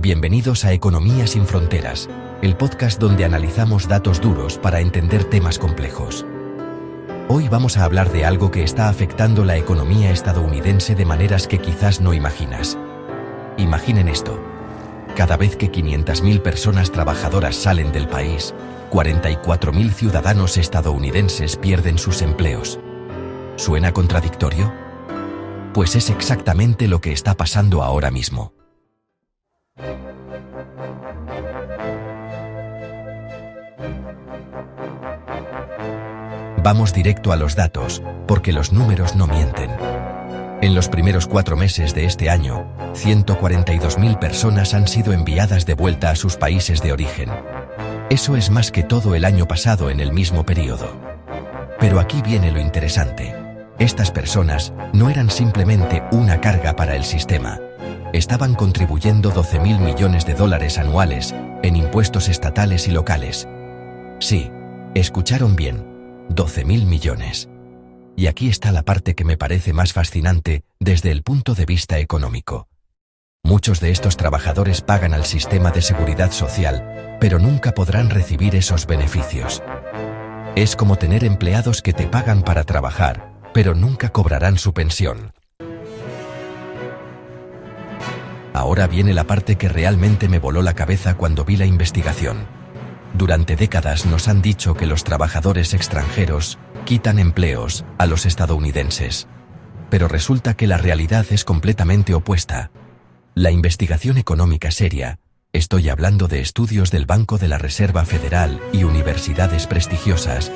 Bienvenidos a Economía sin Fronteras, el podcast donde analizamos datos duros para entender temas complejos. Hoy vamos a hablar de algo que está afectando la economía estadounidense de maneras que quizás no imaginas. Imaginen esto. Cada vez que 500.000 personas trabajadoras salen del país, 44.000 ciudadanos estadounidenses pierden sus empleos. ¿Suena contradictorio? Pues es exactamente lo que está pasando ahora mismo. Vamos directo a los datos, porque los números no mienten. En los primeros 4 meses de este año, 142.000 personas han sido enviadas de vuelta a sus países de origen. Eso es más que todo el año pasado en el mismo periodo. Pero aquí viene lo interesante. Estas personas no eran simplemente una carga para el sistema. Estaban contribuyendo $12.000 millones anuales en impuestos estatales y locales. Sí, escucharon bien. 12.000 millones. Y aquí está la parte que me parece más fascinante desde el punto de vista económico. Muchos de estos trabajadores pagan al sistema de seguridad social, pero nunca podrán recibir esos beneficios. Es como tener empleados que te pagan para trabajar, pero nunca cobrarán su pensión. Ahora viene la parte que realmente me voló la cabeza cuando vi la investigación. Durante décadas nos han dicho que los trabajadores extranjeros quitan empleos a los estadounidenses. Pero resulta que la realidad es completamente opuesta. La investigación económica seria, estoy hablando de estudios del Banco de la Reserva Federal y universidades prestigiosas,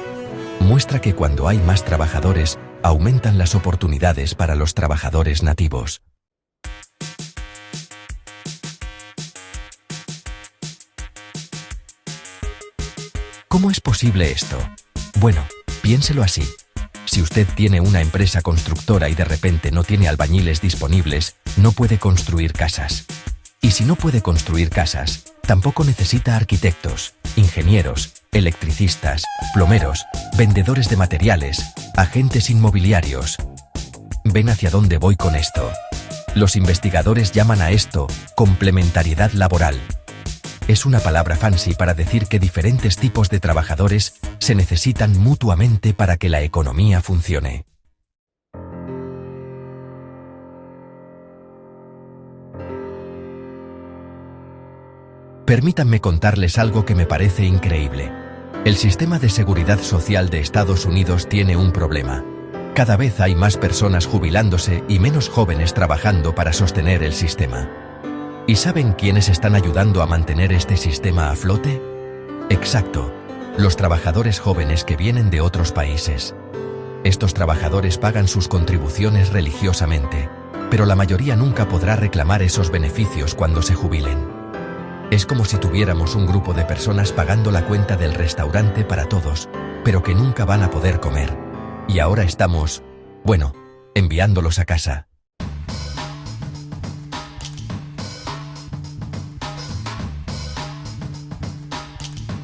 muestra que cuando hay más trabajadores, aumentan las oportunidades para los trabajadores nativos. ¿Cómo es posible esto? Bueno, piénselo así. Si usted tiene una empresa constructora y de repente no tiene albañiles disponibles, no puede construir casas. Y si no puede construir casas, tampoco necesita arquitectos, ingenieros, electricistas, plomeros, vendedores de materiales, agentes inmobiliarios. ¿Ven hacia dónde voy con esto? Los investigadores llaman a esto complementariedad laboral. Es una palabra fancy para decir que diferentes tipos de trabajadores se necesitan mutuamente para que la economía funcione. Permítanme contarles algo que me parece increíble. El sistema de seguridad social de Estados Unidos tiene un problema. Cada vez hay más personas jubilándose y menos jóvenes trabajando para sostener el sistema. ¿Y saben quiénes están ayudando a mantener este sistema a flote? Exacto, los trabajadores jóvenes que vienen de otros países. Estos trabajadores pagan sus contribuciones religiosamente, pero la mayoría nunca podrá reclamar esos beneficios cuando se jubilen. Es como si tuviéramos un grupo de personas pagando la cuenta del restaurante para todos, pero que nunca van a poder comer. Y ahora estamos, enviándolos a casa.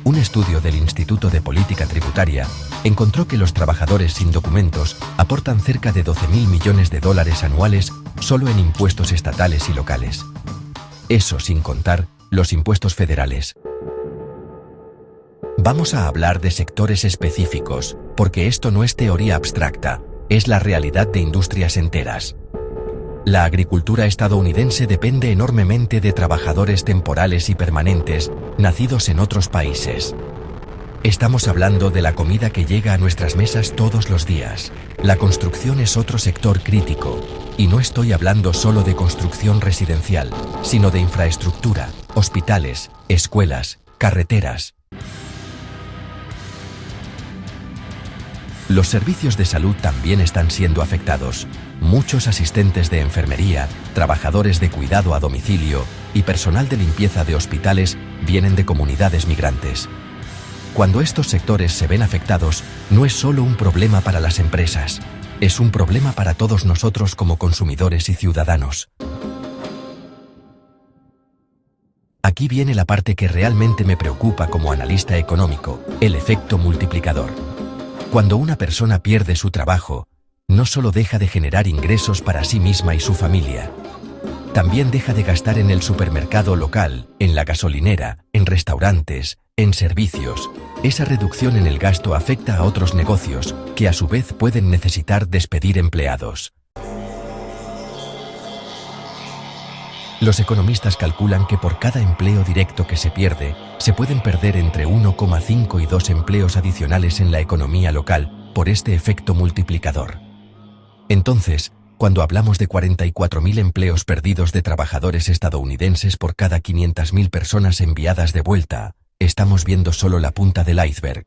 Un estudio del Instituto de Política Tributaria encontró que los trabajadores sin documentos aportan cerca de $12.000 millones anuales solo en impuestos estatales y locales. Eso sin contar los impuestos federales. Vamos a hablar de sectores específicos, porque esto no es teoría abstracta, es la realidad de industrias enteras. La agricultura estadounidense depende enormemente de trabajadores temporales y permanentes, nacidos en otros países. Estamos hablando de la comida que llega a nuestras mesas todos los días. La construcción es otro sector crítico, y no estoy hablando solo de construcción residencial, sino de infraestructura, hospitales, escuelas, carreteras. Los servicios de salud también están siendo afectados. Muchos asistentes de enfermería, trabajadores de cuidado a domicilio y personal de limpieza de hospitales vienen de comunidades migrantes. Cuando estos sectores se ven afectados, no es solo un problema para las empresas, es un problema para todos nosotros como consumidores y ciudadanos. Aquí viene la parte que realmente me preocupa como analista económico, el efecto multiplicador. Cuando una persona pierde su trabajo, no solo deja de generar ingresos para sí misma y su familia, También deja de gastar en el supermercado local, en la gasolinera, en restaurantes, en servicios. Esa reducción en el gasto afecta a otros negocios, que a su vez pueden necesitar despedir empleados. Los economistas calculan que por cada empleo directo que se pierde, se pueden perder entre 1,5 y 2 empleos adicionales en la economía local, por este efecto multiplicador. Entonces, cuando hablamos de 44.000 empleos perdidos de trabajadores estadounidenses por cada 500.000 personas enviadas de vuelta, estamos viendo solo la punta del iceberg.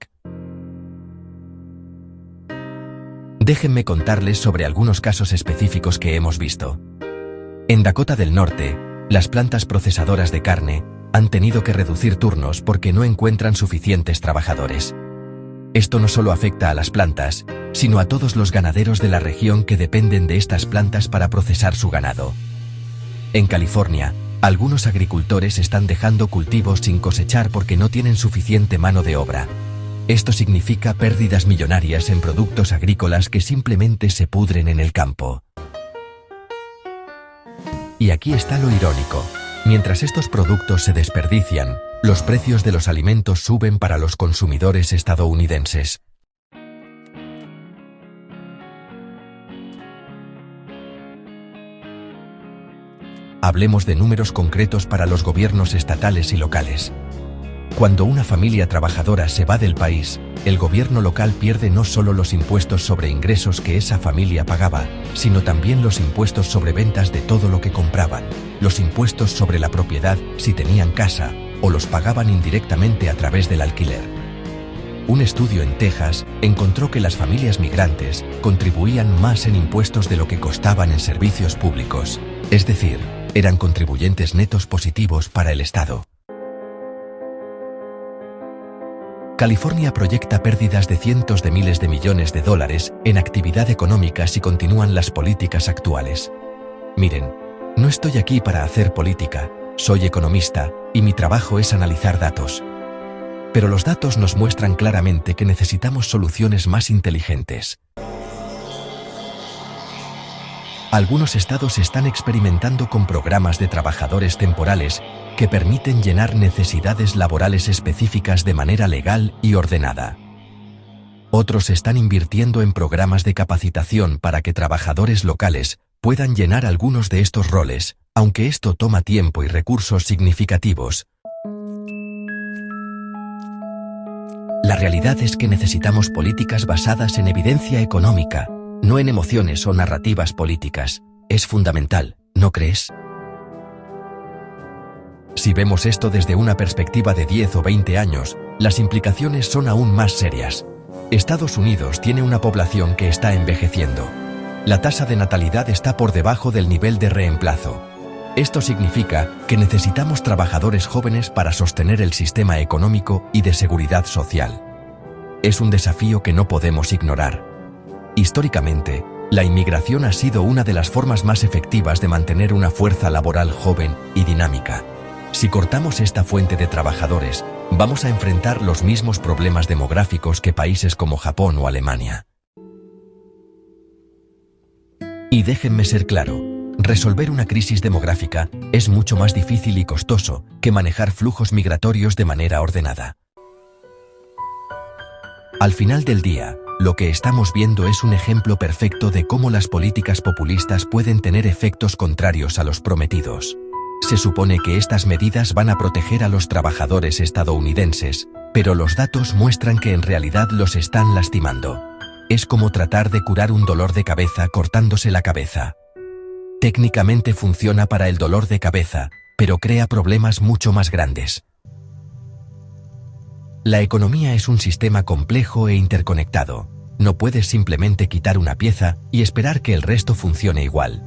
Déjenme contarles sobre algunos casos específicos que hemos visto. En Dakota del Norte, las plantas procesadoras de carne han tenido que reducir turnos porque no encuentran suficientes trabajadores. Esto no solo afecta a las plantas, sino a todos los ganaderos de la región que dependen de estas plantas para procesar su ganado. En California, algunos agricultores están dejando cultivos sin cosechar porque no tienen suficiente mano de obra. Esto significa pérdidas millonarias en productos agrícolas que simplemente se pudren en el campo. Y aquí está lo irónico. Mientras estos productos se desperdician, los precios de los alimentos suben para los consumidores estadounidenses. Hablemos de números concretos para los gobiernos estatales y locales. Cuando una familia trabajadora se va del país, el gobierno local pierde no solo los impuestos sobre ingresos que esa familia pagaba, sino también los impuestos sobre ventas de todo lo que compraban, los impuestos sobre la propiedad si tenían casa, o los pagaban indirectamente a través del alquiler. Un estudio en Texas encontró que las familias migrantes contribuían más en impuestos de lo que costaban en servicios públicos, es decir, eran contribuyentes netos positivos para el Estado. California proyecta pérdidas de cientos de miles de millones de dólares en actividad económica si continúan las políticas actuales. Miren, no estoy aquí para hacer política, soy economista y mi trabajo es analizar datos. Pero los datos nos muestran claramente que necesitamos soluciones más inteligentes. Algunos estados están experimentando con programas de trabajadores temporales que permiten llenar necesidades laborales específicas de manera legal y ordenada. Otros están invirtiendo en programas de capacitación para que trabajadores locales puedan llenar algunos de estos roles, aunque esto toma tiempo y recursos significativos. La realidad es que necesitamos políticas basadas en evidencia económica, no en emociones o narrativas políticas. Es fundamental, ¿no crees? Si vemos esto desde una perspectiva de 10 o 20 años, las implicaciones son aún más serias. Estados Unidos tiene una población que está envejeciendo. La tasa de natalidad está por debajo del nivel de reemplazo. Esto significa que necesitamos trabajadores jóvenes para sostener el sistema económico y de seguridad social. Es un desafío que no podemos ignorar. Históricamente, la inmigración ha sido una de las formas más efectivas de mantener una fuerza laboral joven y dinámica. Si cortamos esta fuente de trabajadores, vamos a enfrentar los mismos problemas demográficos que países como Japón o Alemania. Y déjenme ser claro, resolver una crisis demográfica es mucho más difícil y costoso que manejar flujos migratorios de manera ordenada. Al final del día, lo que estamos viendo es un ejemplo perfecto de cómo las políticas populistas pueden tener efectos contrarios a los prometidos. Se supone que estas medidas van a proteger a los trabajadores estadounidenses, pero los datos muestran que en realidad los están lastimando. Es como tratar de curar un dolor de cabeza cortándose la cabeza. Técnicamente funciona para el dolor de cabeza, pero crea problemas mucho más grandes. La economía es un sistema complejo e interconectado. No puedes simplemente quitar una pieza y esperar que el resto funcione igual.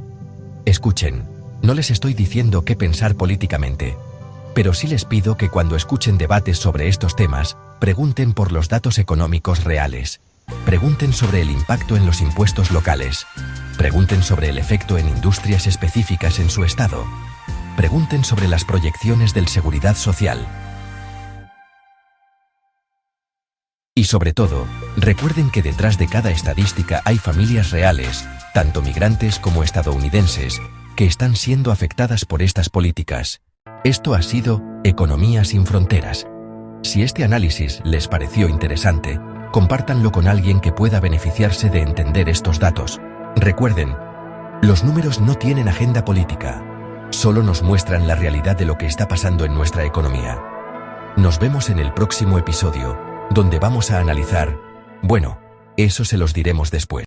Escuchen, no les estoy diciendo qué pensar políticamente, pero sí les pido que cuando escuchen debates sobre estos temas, pregunten por los datos económicos reales. Pregunten sobre el impacto en los impuestos locales. Pregunten sobre el efecto en industrias específicas en su estado. Pregunten sobre las proyecciones del seguridad social. Y sobre todo, recuerden que detrás de cada estadística hay familias reales, tanto migrantes como estadounidenses, que están siendo afectadas por estas políticas. Esto ha sido Economía sin Fronteras. Si este análisis les pareció interesante, compártanlo con alguien que pueda beneficiarse de entender estos datos. Recuerden, los números no tienen agenda política, solo nos muestran la realidad de lo que está pasando en nuestra economía. Nos vemos en el próximo episodio, donde vamos a analizar, bueno, eso se los diremos después.